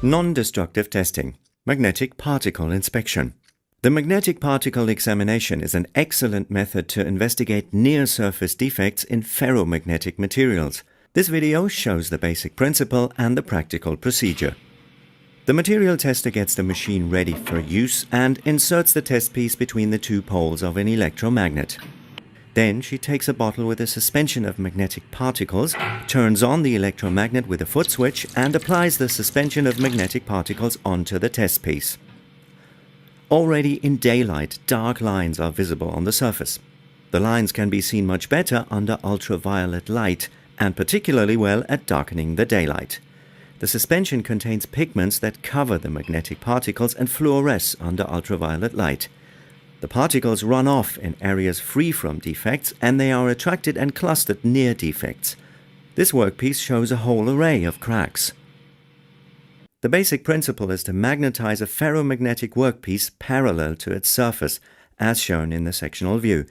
Non-destructive testing. Magnetic particle inspection. The magnetic particle examination is an excellent method to investigate near-surface defects in ferromagnetic materials. This video shows the basic principle and the practical procedure. The material tester gets the machine ready for use and inserts the test piece between the two poles of an electromagnet. Then she takes a bottle with a suspension of magnetic particles, turns on the electromagnet with a foot switch and applies the suspension of magnetic particles onto the test piece. Already in daylight, dark lines are visible on the surface. The lines can be seen much better under ultraviolet light and particularly well at darkening the daylight. The suspension contains pigments that cover the magnetic particles and fluoresce under ultraviolet light. The particles run off in areas free from defects and they are attracted and clustered near defects. This workpiece shows a whole array of cracks. The basic principle is to magnetize a ferromagnetic workpiece parallel to its surface, as shown in the sectional view.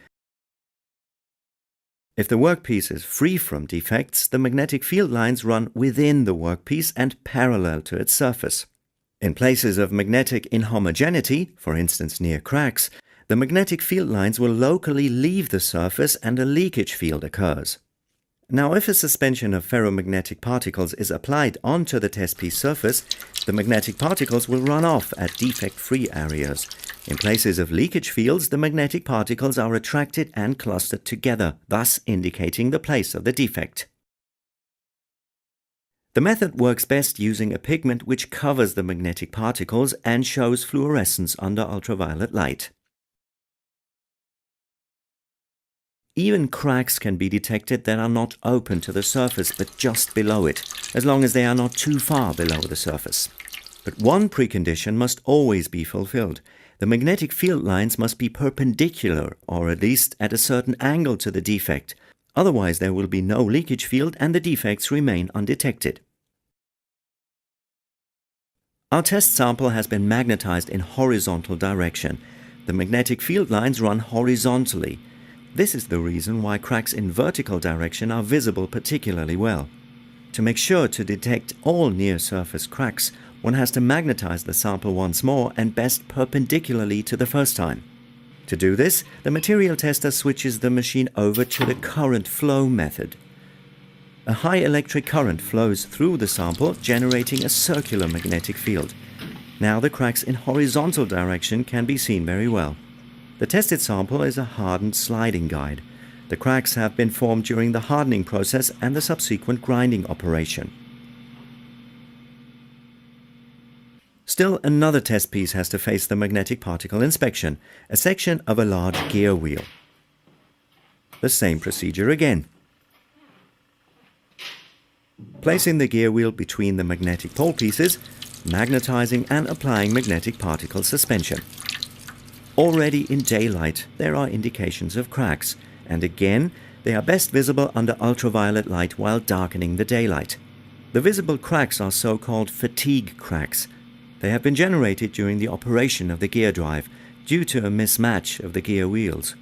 If the workpiece is free from defects, the magnetic field lines run within the workpiece and parallel to its surface. In places of magnetic inhomogeneity, for instance near cracks, the magnetic field lines will locally leave the surface and a leakage field occurs. Now, if a suspension of ferromagnetic particles is applied onto the test piece surface, the magnetic particles will run off at defect-free areas. In places of leakage fields, the magnetic particles are attracted and clustered together, thus indicating the place of the defect. The method works best using a pigment which covers the magnetic particles and shows fluorescence under ultraviolet light. Even cracks can be detected that are not open to the surface but just below it, as long as they are not too far below the surface. But one precondition must always be fulfilled. The magnetic field lines must be perpendicular, or at least at a certain angle to the defect. Otherwise there will be no leakage field and the defects remain undetected. Our test sample has been magnetized in horizontal direction. The magnetic field lines run horizontally. This is the reason why cracks in vertical direction are visible particularly well. To make sure to detect all near-surface cracks, one has to magnetize the sample once more and best perpendicularly to the first time. To do this, the material tester switches the machine over to the current flow method. A high electric current flows through the sample, generating a circular magnetic field. Now the cracks in horizontal direction can be seen very well. The tested sample is a hardened sliding guide. The cracks have been formed during the hardening process and the subsequent grinding operation. Still another test piece has to face the magnetic particle inspection, a section of a large gear wheel. The same procedure again. Placing the gear wheel between the magnetic pole pieces, magnetizing and applying magnetic particle suspension. Already in daylight, there are indications of cracks, and again, they are best visible under ultraviolet light while darkening the daylight. The visible cracks are so-called fatigue cracks. They have been generated during the operation of the gear drive due to a mismatch of the gear wheels.